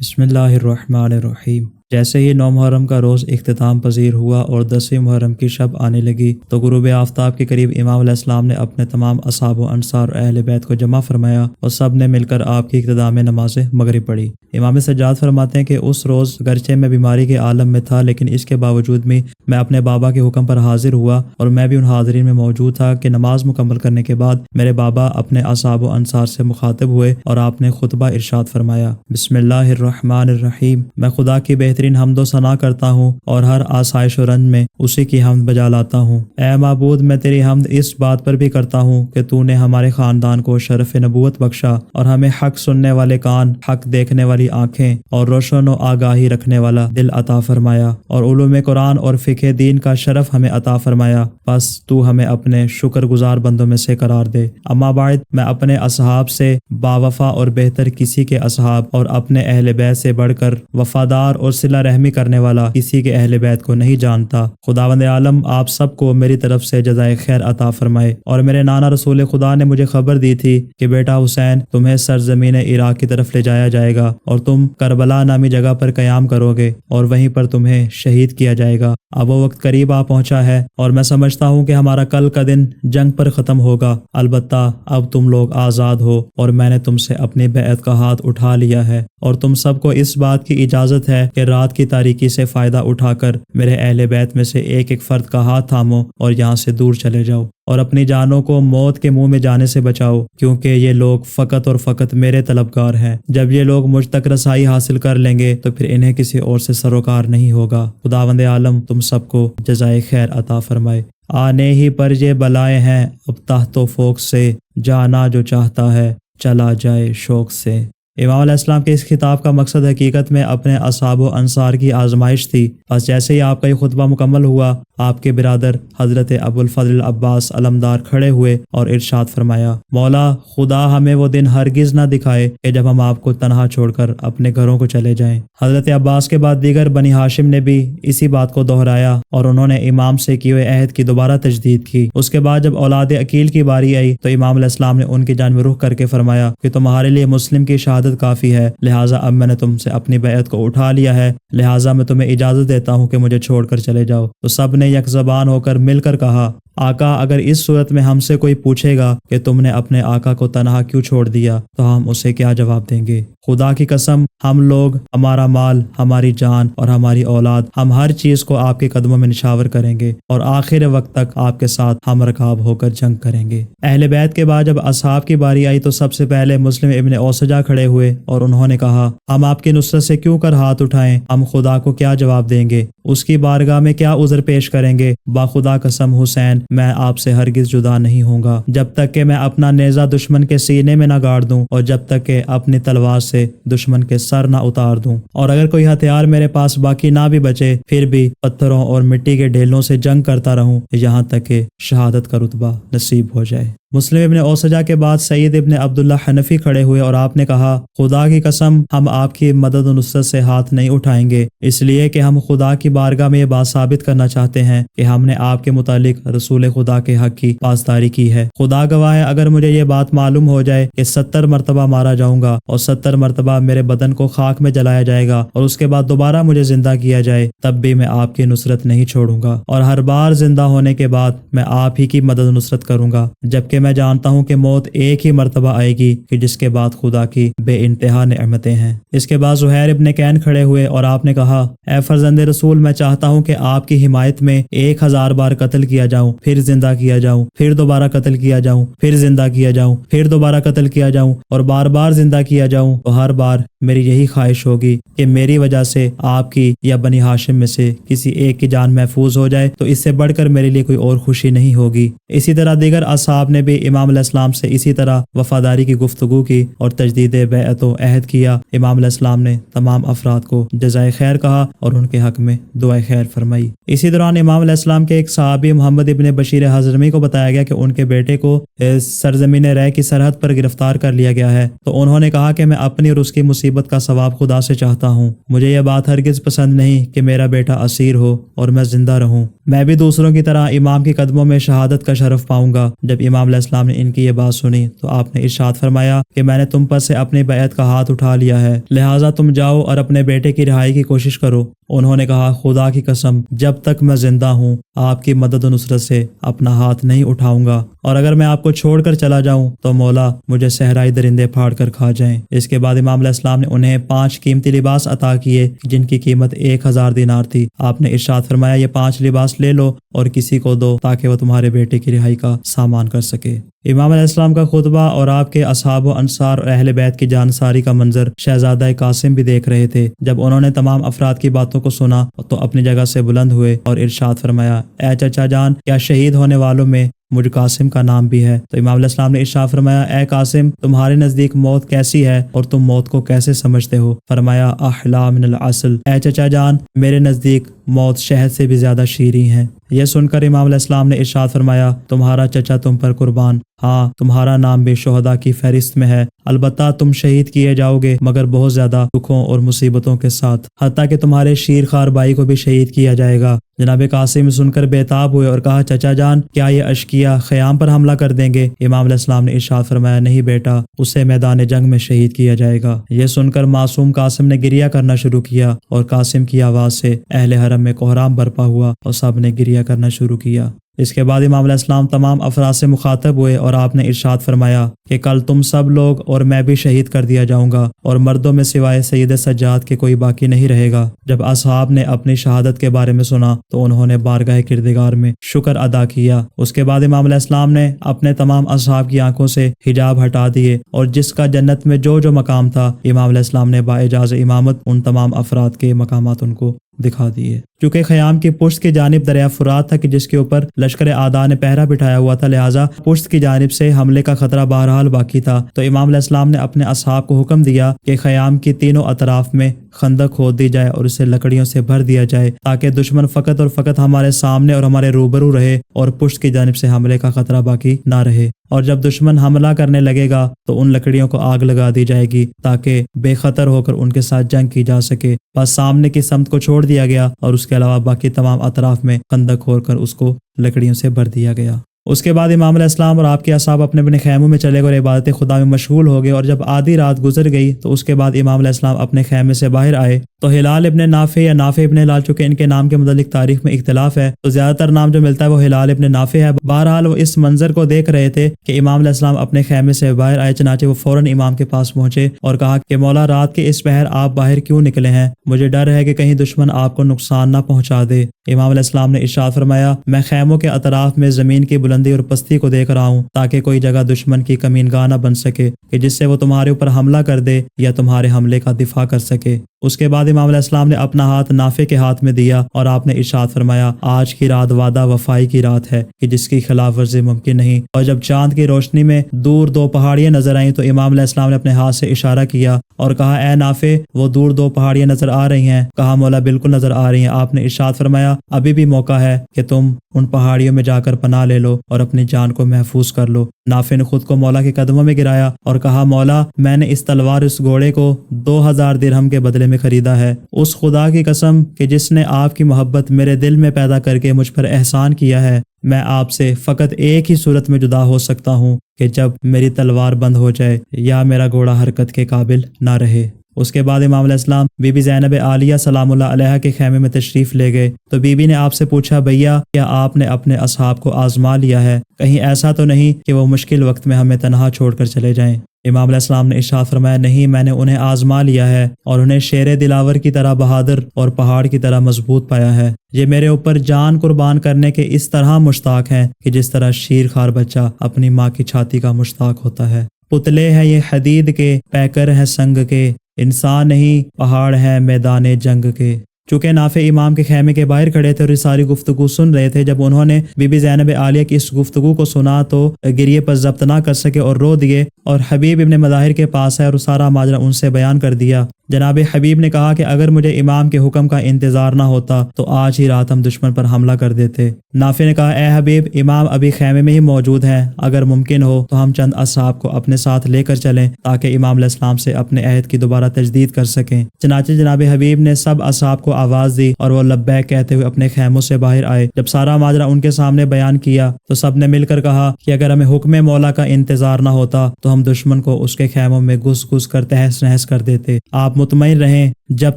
بسم اللہ الرحمن الرحیم۔ جیسے ہی 9 محرم کا روز اختتام پذیر ہوا اور 10ویں محرم کی شب آنے لگی تو غروب آفتاب کے قریب امام علیہ السلام نے اپنے تمام اصحاب و انصار اور اہل بیت کو جمع فرمایا اور سب نے مل کر آپ کی اقتداء میں نماز مغرب پڑھی۔ امام سجاد فرماتے ہیں کہ اس روز گرچہ میں بیماری کے عالم میں تھا، لیکن اس کے باوجود میں اپنے بابا کے حکم پر حاضر ہوا اور میں بھی ان حاضرین میں موجود تھا کہ نماز مکمل کرنے کے بعد میرے بابا اپنے اصحاب و انصار سے مخاطب ہوئے اور آپ نے خطبہ ارشاد فرمایا، بسم اللہ الرحمن الرحیم۔ میں خدا کی بہترین حمد و ثنا کرتا ہوں اور ہر آسائش و رنج میں اسی کی حمد بجا لاتا ہوں۔ اے معبود، میں تیری حمد اس بات پر بھی کرتا ہوں کہ تو نے ہمارے خاندان کو شرف نبوت بخشا اور ہمیں حق سننے والے کان، حق دیکھنے والی آنکھیں اور روشن و آگاہی رکھنے والا دل عطا فرمایا اور علوم قرآن اور فقہ دین کا شرف ہمیں عطا فرمایا۔ بس تو ہمیں اپنے شکر گزار بندوں میں سے قرار دے۔ اما بعد، میں اپنے اصحاب سے باوفا اور بہتر کسی کے اصحاب اور اپنے اہل بیت سے بڑھ کر وفادار اور صلہ رحمی کرنے والا کسی کے اہل بیت کو نہیں جانتا۔ خداوند عالم آپ سب کو میری طرف سے جزائے خیر عطا فرمائے۔ اور میرے نانا رسول خدا نے مجھے خبر دی تھی کہ بیٹا حسین، تمہیں سرزمین عراق کی طرف لے جایا جائے گا اور تم کربلا نامی جگہ پر قیام کرو گے اور وہیں پر تمہیں شہید کیا جائے گا۔ اب وہ وقت قریب آ پہنچا ہے اور میں سمجھتا ہوں کہ ہمارا کل کا دن جنگ پر ختم ہوگا۔ البتہ اب تم لوگ آزاد ہو اور میں نے تم سے اپنی بیعت کا ہاتھ اٹھا لیا ہے اور تم سب کو اس بات کی اجازت ہے کہ رات کی تاریکی سے فائدہ اٹھا کر میرے اہل بیت میں سے ایک ایک فرد کا ہاتھ تھامو اور یہاں سے دور چلے جاؤ اور اپنی جانوں کو موت کے منہ میں جانے سے بچاؤ، کیونکہ یہ لوگ فقط اور فقط میرے طلبگار ہیں۔ جب یہ لوگ مجھ تک رسائی حاصل کر لیں گے تو پھر انہیں کسی اور سے سروکار نہیں ہوگا۔ خداوند عالم تم سب کو جزائے خیر عطا فرمائے۔ آنے ہی پر یہ بلائے ہیں، اب تحت و فوق سے جانا جو چاہتا ہے چلا جائے شوق سے۔ امام علیہ السلام کے اس خطاب کا مقصد حقیقت میں اپنے اصحاب و انصار کی آزمائش تھی۔ بس جیسے ہی آپ کا یہ خطبہ مکمل ہوا، آپ کے برادر حضرت ابو الفضل عباس علمدار کھڑے ہوئے اور ارشاد فرمایا، مولا خدا ہمیں وہ دن ہرگز نہ دکھائے کہ جب ہم آپ کو تنہا چھوڑ کر اپنے گھروں کو چلے جائیں۔ حضرت عباس کے بعد دیگر بنی ہاشم نے بھی اسی بات کو دہرایا اور انہوں نے امام سے کیے ہوئے عہد کی دوبارہ تجدید کی۔ اس کے بعد جب اولاد عقیل کی باری آئی تو امام علیہ السلام نے ان کی جانب رخ کر کے فرمایا کہ تمہارے لیے مسلم کی شہادت کافی ہے، لہٰذا اب میں نے تم سے اپنی بیعت کو اٹھا لیا ہے، لہٰذا میں تمہیں اجازت دیتا ہوں کہ مجھے چھوڑ کر چلے جاؤ۔ تو سب نے یک زبان ہو کر مل کر کہا، آقا، اگر اس صورت میں ہم سے کوئی پوچھے گا کہ تم نے اپنے آقا کو تنہا کیوں چھوڑ دیا تو ہم اسے کیا جواب دیں گے؟ خدا کی قسم، ہم لوگ، ہمارا مال، ہماری جان اور ہماری اولاد، ہم ہر چیز کو آپ کے قدموں میں نشاور کریں گے اور آخر وقت تک آپ کے ساتھ ہم رکاب ہو کر جنگ کریں گے۔ اہل بیت کے بعد جب اصحاب کی باری آئی تو سب سے پہلے مسلم ابن اوسجہ کھڑے ہوئے اور انہوں نے کہا، ہم آپ کی نصرت سے کیوں کر ہاتھ اٹھائیں؟ ہم خدا کو کیا جواب دیں گے؟ اس کی بارگاہ میں کیا عذر پیش کریں گے؟ باخدا قسم حسین، میں آپ سے ہرگز جدا نہیں ہوں گا جب تک کہ میں اپنا نیزہ دشمن کے سینے میں نہ گاڑ دوں اور جب تک کہ اپنی تلوار سے دشمن کے سر نہ اتار دوں، اور اگر کوئی ہتھیار میرے پاس باقی نہ بھی بچے پھر بھی پتھروں اور مٹی کے ڈھیلوں سے جنگ کرتا رہوں یہاں تک کہ شہادت کا رتبہ نصیب ہو جائے۔ مسلم ابن اوسجہ کے بعد سعید ابن عبداللہ حنفی کھڑے ہوئے اور آپ نے کہا، خدا کی قسم، ہم آپ کی مدد و نصرت سے ہاتھ نہیں اٹھائیں گے، اس لیے کہ ہم خدا کی بارگاہ میں یہ بات ثابت کرنا چاہتے ہیں کہ ہم نے آپ کے متعلق رسول خدا کے حق کی پاسداری کی ہے۔ خدا گواہ ہے، اگر مجھے یہ بات معلوم ہو جائے کہ 70 مرتبہ مارا جاؤں گا اور 70 مرتبہ میرے بدن کو خاک میں جلایا جائے گا اور اس کے بعد دوبارہ مجھے زندہ کیا جائے، تب بھی میں آپ کی نصرت نہیں چھوڑوں گا، اور ہر بار زندہ ہونے کے بعد میں آپ ہی کی مدد و نصرت کروں گا، جبکہ میں جانتا ہوں کہ موت ایک ہی مرتبہ آئے گی کہ جس کے بعد خدا کی بے انتہا نعمتیں ہیں۔ اس کے بعد زہیر ابن کین کھڑے ہوئے اور آپ نے کہا، اے فرزند رسول، میں چاہتا ہوں کہ آپ کی حمایت میں 1000 بار قتل کیا جاؤں، پھر زندہ کیا جاؤں، پھر دوبارہ قتل کیا جاؤں، پھر زندہ کیا جاؤں، پھر دوبارہ قتل کیا جاؤں اور بار بار زندہ کیا جاؤں، تو ہر بار میری یہی خواہش ہوگی کہ میری وجہ سے آپ کی یا بنی ہاشم میں سے کسی ایک کی جان محفوظ ہو جائے، تو اس سے بڑھ کر میرے لیے کوئی اور خوشی نہیں ہوگی۔ اسی طرح دیگر اصحاب نے بھی امام علیہ السلام سے اسی طرح وفاداری کی گفتگو کی اور تجدید بیعت و عہد کیا۔ امام علیہ السلام نے تمام افراد کو جزائے خیر کہا اور ان کے حق میں دعائے خیر فرمائی۔ اسی دوران امام علیہ السلام کے ایک صحابی محمد ابن بشیر حضرمی کو بتایا گیا کہ ان کے بیٹے کو سرزمین رے کی سرحد پر گرفتار کر لیا گیا ہے، تو انہوں نے کہا کہ میں اپنی اور اس کی مصیبت کا ثواب خدا سے چاہتا ہوں۔ مجھے یہ بات ہرگز پسند نہیں کہ میرا بیٹا اسیر ہو اور میں زندہ رہوں۔ میں بھی دوسروں کی طرح امام کے قدموں میں شہادت کا شرف پاؤں گا۔ جب امام علیہ علیہ السلام نے ان کی یہ بات سنی تو آپ نے ارشاد فرمایا کہ میں نے تم پر سے اپنی بیعت کا ہاتھ اٹھا لیا ہے، لہٰذا تم جاؤ اور اپنے بیٹے کی رہائی کی کوشش کرو۔ انہوں نے کہا خدا کی قسم جب تک میں زندہ ہوں آپ کی مدد و نصرت سے اپنا ہاتھ نہیں اٹھاؤں گا، اور اگر میں آپ کو چھوڑ کر چلا جاؤں تو مولا مجھے صحرائی درندے پھاڑ کر کھا جائیں۔ اس کے بعد امام علیہ السلام نے انہیں 5 قیمتی لباس عطا کیے جن کی قیمت 1000 دینار تھی۔ آپ نے ارشاد فرمایا یہ 5 لباس لے لو اور کسی کو دو تاکہ وہ تمہارے بیٹے کی رہائی کا سامان کر سکے۔ امام علیہ السلام کا خطبہ اور آپ کے اصحاب و انصار اور اہل بیت کی جانساری کا منظر شہزادہ قاسم بھی دیکھ رہے تھے۔ جب انہوں نے تمام افراد کی باتوں کو سنا تو اپنی جگہ سے بلند ہوئے اور ارشاد فرمایا اے چچا جان، کیا شہید ہونے والوں میں مجھ قاسم کا نام بھی ہے؟ تو امام علیہ السلام نے ارشاد فرمایا اے قاسم، تمہارے نزدیک موت کیسی ہے اور تم موت کو کیسے سمجھتے ہو؟ فرمایا احلا من العسل، اے چچا جان میرے نزدیک موت شہد سے بھی زیادہ شیریں ہے۔ یہ سن کر امام علیہ السلام نے ارشاد فرمایا تمہارا چچا تم پر قربان، ہاں تمہارا نام بھی شہداء کی فہرست میں ہے، البتہ تم شہید کیے جاؤ گے مگر بہت زیادہ دکھوں اور مصیبتوں کے ساتھ، حتیٰ کہ تمہارے شیر خوار بھائی کو بھی شہید کیا جائے گا۔ جناب قاسم سن کر بےتاب ہوئے اور کہا چچا جان، کیا یہ اشقیاء خیام پر حملہ کر دیں گے؟ امام علیہ السلام نے ارشاد فرمایا نہیں بیٹا، اسے میدان جنگ میں شہید کیا جائے گا۔ یہ سن کر معصوم قاسم نے گریہ کرنا شروع کیا اور قاسم کی آواز سے اہل حرم میں کوہرام برپا ہوا اور سب نے گریہ کرنا شروع کیا۔ اس کے بعد امام علیہ السلام تمام افراد سے مخاطب ہوئے اور آپ نے ارشاد فرمایا کہ کل تم سب لوگ اور میں بھی شہید کر دیا جاؤں گا اور مردوں میں سوائے سید سجاد کے کوئی باقی نہیں رہے گا۔ جب اصحاب نے اپنی شہادت کے بارے میں سنا تو انہوں نے بارگاہ کردگار میں شکر ادا کیا۔ اس کے بعد امام علیہ السلام نے اپنے تمام اصحاب کی آنکھوں سے حجاب ہٹا دیے اور جس کا جنت میں جو مقام تھا امام علیہ السلام نے باعجاز امامت ان تمام افراد کے مقامات ان کو دکھا دیے۔ چونکہ خیام کی پشت کی جانب دریا فرات تھا کہ جس کے اوپر لشکر اعداء نے پہرا بٹھایا ہوا تھا، لہٰذا پشت کی جانب سے حملے کا خطرہ بہرحال باقی تھا، تو امام علیہ السلام نے اپنے اصحاب کو حکم دیا کہ خیام کی تینوں اطراف میں خندق کھود دی جائے اور اسے لکڑیوں سے بھر دیا جائے تاکہ دشمن فقط اور فقط ہمارے سامنے اور ہمارے روبرو رہے اور پشت کی جانب سے حملے کا خطرہ باقی نہ رہے، اور جب دشمن حملہ کرنے لگے گا تو ان لکڑیوں کو آگ لگا دی جائے گی تاکہ بے خطر ہو کر ان کے ساتھ جنگ کی جا سکے۔ بس سامنے کی سمت کو چھوڑ دیا گیا اور اس کے علاوہ باقی تمام اطراف میں خندق کھود کر اس کو لکڑیوں سے بھر دیا گیا۔ اس کے بعد امام علیہ السلام اور آپ کے اصحاب اپنے اپنے خیموں میں چلے گئے اور عبادت خدا میں مشغول ہو گئے، اور جب آدھی رات گزر گئی تو اس کے بعد امام علیہ السلام اپنے خیمے سے باہر آئے تو ہلال ابن نافع یا نافع ابن ہلال، چونکہ ان کے نام کے متعلق تاریخ میں اختلاف ہے تو زیادہ تر نام جو ملتا ہے وہ ہلال ابن نافع ہے۔ بہرحال وہ اس منظر کو دیکھ رہے تھے کہ امام علیہ السلام اپنے خیمے سے باہر آئے، چنانچہ وہ فوراً امام کے پاس پہنچے اور کہا کہ مولا رات کے اس پہر آپ باہر کیوں نکلے ہیں؟ مجھے ڈر ہے کہ کہیں دشمن آپ کو نقصان نہ پہنچا دے۔ امام علیہ السلام نے ارشاد فرمایا میں خیموں کے اطراف میں زمین کی بلندی اور پستی کو دیکھ رہا ہوں تاکہ کوئی جگہ دشمن کی کمینگاہ نہ بن سکے کہ جس سے وہ تمہارے اوپر حملہ کر دے یا تمہارے حملے کا دفاع کر سکے۔ اس کے بعد امام علیہ السلام نے اپنا ہاتھ نافع کے ہاتھ میں دیا اور آپ نے ارشاد فرمایا آج کی رات وعدہ وفائی کی رات ہے کہ جس کی خلاف ورزی ممکن نہیں۔ اور جب چاند کی روشنی میں دور 2 پہاڑیاں نظر آئیں تو امام علیہ السلام نے اپنے ہاتھ سے اشارہ کیا اور کہا اے نافع وہ دور 2 پہاڑیاں نظر آ رہی ہیں؟ کہا مولا بالکل نظر آ رہی ہیں۔ آپ نے ارشاد فرمایا ابھی بھی موقع ہے کہ تم ان پہاڑیوں میں جا کر پناہ لے لو اور اپنی جان کو محفوظ کر لو۔ نافع نے خود کو مولا کے قدموں میں گرایا اور کہا مولا میں نے اس تلوار اس گھوڑے کو 2000 درہم کے بدلے میں خریدا ہے، اس خدا کی قسم کہ جس نے آپ کی محبت میرے دل میں پیدا کر کے مجھ پر احسان کیا ہے، میں آپ سے فقط ایک ہی صورت میں جدا ہو سکتا ہوں کہ جب میری تلوار بند ہو جائے یا میرا گھوڑا حرکت کے قابل نہ رہے۔ اس کے بعد امام علیہ السلام بی بی زینب عالیہ سلام اللہ علیہا کے خیمے میں تشریف لے گئے تو بی بی نے آپ سے پوچھا بھیا کیا آپ نے اپنے اصحاب کو آزما لیا ہے؟ کہیں ایسا تو نہیں کہ وہ مشکل وقت میں ہمیں تنہا چھوڑ کر چلے جائیں؟ امام علیہ السلام نے ارشاد فرمایا نہیں، میں نے انہیں آزما لیا ہے اور انہیں شیر دلاور کی طرح بہادر اور پہاڑ کی طرح مضبوط پایا ہے۔ یہ میرے اوپر جان قربان کرنے کے اس طرح مشتاق ہیں کہ جس طرح شیر خوار بچہ اپنی ماں کی چھاتی کا مشتاق ہوتا ہے۔ پتلے ہیں یہ حدید کے، پیکر ہے سنگ کے، انسان نہیں پہاڑ ہے میدان جنگ کے۔ چونکہ نافع امام کے خیمے کے باہر کھڑے تھے اور یہ ساری گفتگو سن رہے تھے، جب انہوں نے بی بی زینب عالیہ کی اس گفتگو کو سنا تو گریے پر ضبط نہ کر سکے اور رو دیے اور حبیب ابن مظاہر کے پاس ہے اور سارا ماجرا ان سے بیان کر دیا۔ جناب حبیب نے کہا کہ اگر مجھے امام کے حکم کا انتظار نہ ہوتا تو آج ہی رات ہم دشمن پر حملہ کر دیتے۔ نافع نے کہا اے حبیب امام ابھی خیمے میں ہی موجود ہیں، اگر ممکن ہو تو ہم چند اصحاب کو اپنے ساتھ لے کر چلیں تاکہ امام علیہ السلام سے اپنے عہد کی دوبارہ تجدید کر سکیں۔ چنانچہ جناب حبیب نے سب اصحاب کو آواز دی اور وہ لبیک کہتے ہوئے اپنے خیموں سے باہر آئے۔ جب سارا ماجرا ان کے سامنے بیان کیا تو سب نے مل کر کہا کہ اگر ہمیں حکم مولا کا انتظار نہ ہوتا تو ہم دشمن کو اس کے خیموں میں گھس گھس کر تہس نہس کر دیتے۔ آپ مطمئن رہیں، جب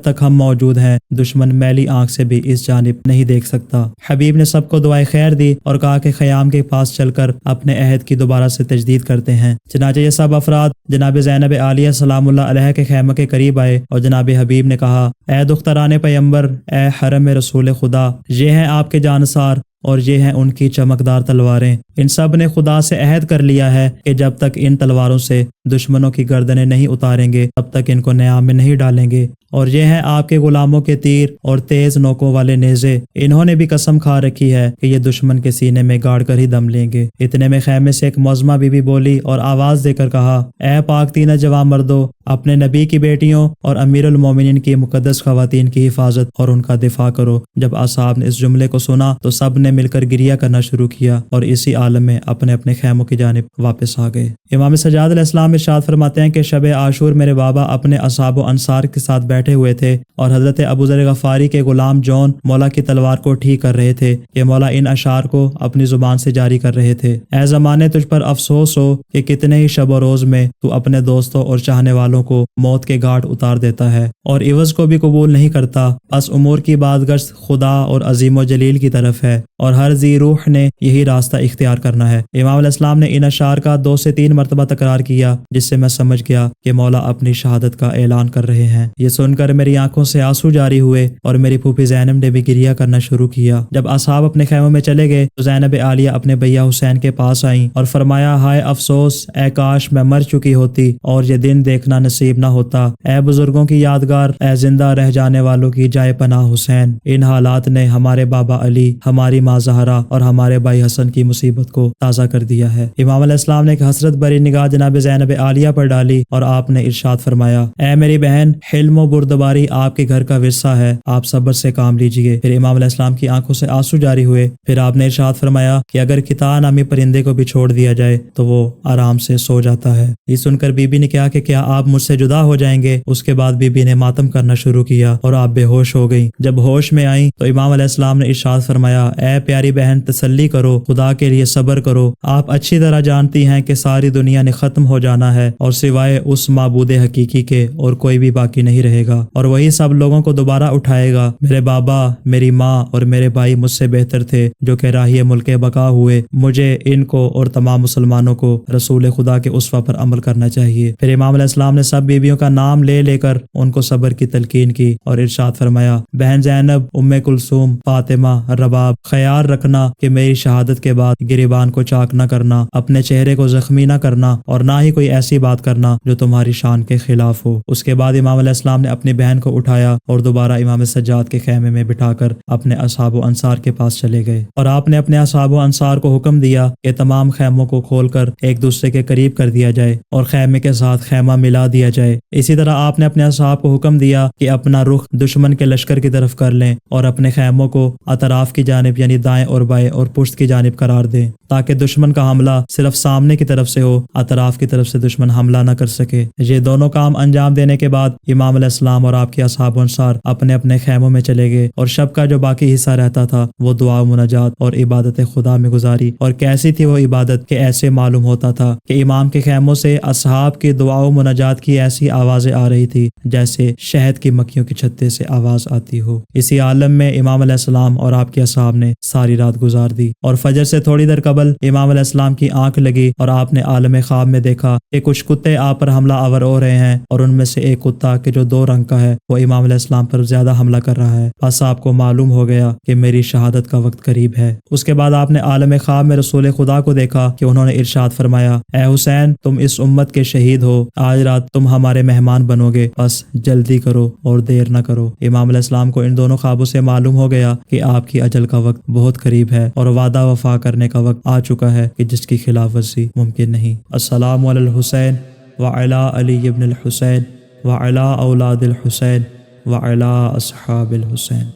تک ہم موجود ہیں دشمن میلی آنکھ سے بھی اس جانب نہیں دیکھ سکتا۔ حبیب نے سب کو دعائے خیر دی اور کہا کہ خیام کے پاس چل کر اپنے عہد کی دوبارہ سے تجدید کرتے ہیں۔ چنانچہ یہ سب افراد جناب زینب عالیہ سلام اللہ علیہ کے خیمہ کے قریب آئے اور جناب حبیب نے کہا، اے دختران پیمبر، اے حرم رسول خدا، یہ ہیں آپ کے جانثار اور یہ ہیں ان کی چمکدار تلواریں۔ ان سب نے خدا سے عہد کر لیا ہے کہ جب تک ان تلواروں سے دشمنوں کی گردنیں نہیں اتاریں گے تب تک ان کو نیام میں نہیں ڈالیں گے۔ اور یہ ہیں آپ کے غلاموں کے تیر اور تیز نوکوں والے نیزے، انہوں نے بھی قسم کھا رکھی ہے کہ یہ دشمن کے سینے میں گاڑ کر ہی دم لیں گے۔ اتنے میں خیمے سے ایک معظمہ بی بی بولی اور آواز دے کر کہا، اے پاک تینہ جوان مردو، اپنے نبی کی بیٹیوں اور امیر المومنین کی مقدس خواتین کی حفاظت اور ان کا دفاع کرو۔ جب اصحاب نے اس جملے کو سنا تو سب نے مل کر گریہ کرنا شروع کیا اور اسی عالم میں اپنے اپنے خیموں کی جانب واپس آ گئے۔ امام سجاد علیہ السلام ارشاد فرماتے ہیں کہ شب عاشور میرے بابا اپنے اصحاب و انصار کے ساتھ بیٹھے ہوئے تھے اور حضرت ابو ذر غفاری کے غلام جون مولا کی تلوار کو ٹھیک کر رہے تھے کہ مولا ان اشعار کو اپنی زبان سے جاری کر رہے تھے۔ اے زمانے، تجھ پر افسوس ہو کہ کتنے ہی شب و روز میں تو اپنے دوستوں اور چاہنے والوں کو موت کے گھاٹ اتار دیتا ہے اور عوض کو بھی قبول نہیں کرتا۔ بس امور کی بازگشت خدا اور عظیم و جلیل کی طرف ہے اور ہر ذی روح نے یہی راستہ اختیار کرنا ہے۔ امام علیہ السلام نے ان اشعار کا 2 سے 3 مرتبہ تکرار کیا جس سے میں سمجھ گیا کہ مولا اپنی شہادت کا اعلان کر رہے ہیں۔ یہ سن کر میری آنکھوں سے آنسو جاری ہوئے اور میری پھوپھی زینب نے بھی گریہ کرنا شروع کیا۔ جب اصحاب اپنے خیموں میں چلے گئے تو زینب عالیہ اپنے بھیا حسین کے پاس آئیں اور فرمایا، ہائے افسوس، اے کاش میں مر چکی ہوتی اور یہ دن دیکھنا نصیب نہ ہوتا۔ اے بزرگوں کی یادگار، اے زندہ رہ جانے والوں کی جائے پناہ حسین، ان حالات نے ہمارے بابا علی، ہماری ماں زہرا اور ہمارے بھائی حسن کی مصیبت کو تازہ کر دیا ہے۔ امام علیہ السلام نے ایک حسرت بری نگاہ جناب زینب عالیہ پر ڈالی اور آپ نے ارشاد فرمایا، اے میری بہن، حلم و بردباری آپ کے گھر کا ورثہ ہے، آپ صبر سے کام لیجئے۔ پھر امام علیہ السلام کی آنکھوں سے آنسو جاری ہوئے۔ پھر آپ نے ارشاد فرمایا کہ اگر کتا نامی پرندے کو بھی چھوڑ دیا جائے تو وہ آرام سے سو جاتا ہے۔ یہ سن کر بی بی نے کہا کہ کیا آپ مجھ سے جدا ہو جائیں گے؟ اس کے بعد بی بی نے ماتم کرنا شروع کیا اور آپ بے ہوش ہو گئیں۔ جب ہوش میں آئیں تو امام علیہ السلام نے ارشاد فرمایا، اے پیاری بہن، تسلی کرو، خدا کے لیے صبر کرو۔ آپ اچھی طرح جانتی ہیں کہ ساری دنیا نے ختم ہو جانا ہے اور سوائے اس معبود حقیقی کے اور کوئی بھی باقی نہیں رہے گا اور وہی سب لوگوں کو دوبارہ اٹھائے گا۔ میرے بابا، میری ماں اور میرے بھائی مجھ سے بہتر تھے جو کہ راہی ملک بقا ہوئے۔ مجھے ان کو اور تمام مسلمانوں کو رسول خدا کے اسوہ پر عمل کرنا چاہیے۔ پھر امام علیہ السلام نے سب بیویوں کا نام لے لے کر ان کو صبر کی تلقین کی اور ارشاد فرمایا، بہن زینب، ام کلثوم، فاطمہ، رباب، خیال رکھنا کہ میری شہادت کے بعد گریبان کو چاک نہ کرنا، اپنے چہرے کو زخمی نہ کرنا اور نہ ہی کوئی ایسی بات کرنا جو تمہاری شان کے خلاف ہو۔ اس کے بعد امام علیہ السلام نے اپنی بہن کو اٹھایا اور دوبارہ امام سجاد کے خیمے میں بٹھا کر اپنے اصحاب و انصار کے پاس چلے گئے اور آپ نے اپنے اصحاب و انصار کو حکم دیا کہ تمام خیموں کو کھول کر ایک دوسرے کے قریب کر دیا جائے اور خیمے کے ساتھ خیمہ ملا دیا جائے۔ اسی طرح آپ نے اپنے اصحاب کو حکم دیا کہ اپنا رخ دشمن کے لشکر کی طرف کر لیں اور اپنے خیموں کو اطراف کی جانب یعنی دائیں اور بائیں اور پشت کی جانب قرار دیں تاکہ دشمن کا حملہ صرف سامنے کی طرف سے ہو، اطراف کی طرف سے دشمن حملہ نہ کر سکے۔ یہ دونوں کام انجام دینے کے بعد امام علیہ السلام اور آپ کے اصحاب و انصار اپنے اپنے خیموں میں چلے گئے اور شب کا جو باقی حصہ رہتا تھا وہ دعا و مناجات اور عبادت خدا میں گزاری۔ اور کیسی تھی وہ عبادت کہ ایسے معلوم ہوتا تھا کہ امام کے خیموں سے اصحاب کی دعا و مناجات کی ایسی آوازیں آ رہی تھی جیسے شہد کی مکھیوں کی چھتے سے آواز آتی ہو۔ اسی عالم میں امام علیہ السلام اور آپ کے اصحاب نے ساری رات گزار دی اور فجر سے تھوڑی دیر قبل امام علیہ السلام کی آنکھ لگی اور آپ نے عالم خواب میں دیکھا کہ کچھ کتے آپ پر حملہ آور ہو رہے ہیں اور ان میں سے ایک کتا کہ جو 2 رنگ کا ہے وہ امام علیہ السلام پر زیادہ حملہ کر رہا ہے۔ بس آپ کو معلوم ہو گیا کہ میری شہادت کا وقت قریب ہے۔ اس کے بعد آپ نے عالم خواب میں رسول خدا کو دیکھا کہ انہوں نے ارشاد فرمایا، اے حسین، تم اس امت کے شہید ہو، آج رات تم ہمارے مہمان بنو گے، بس جلدی کرو اور دیر نہ کرو۔ امام علیہ السلام کو ان دونوں خوابوں سے معلوم ہو گیا کہ آپ کی اجل کا وقت بہت قریب ہے اور وعدہ وفا کرنے کا وقت آ چکا ہے کہ جس کی خلاف ورزی ممکن نہیں۔ السلام علی الحسین وعلی علی ابن الحسین وعلی اولاد الحسین وعلی اصحاب الحسین۔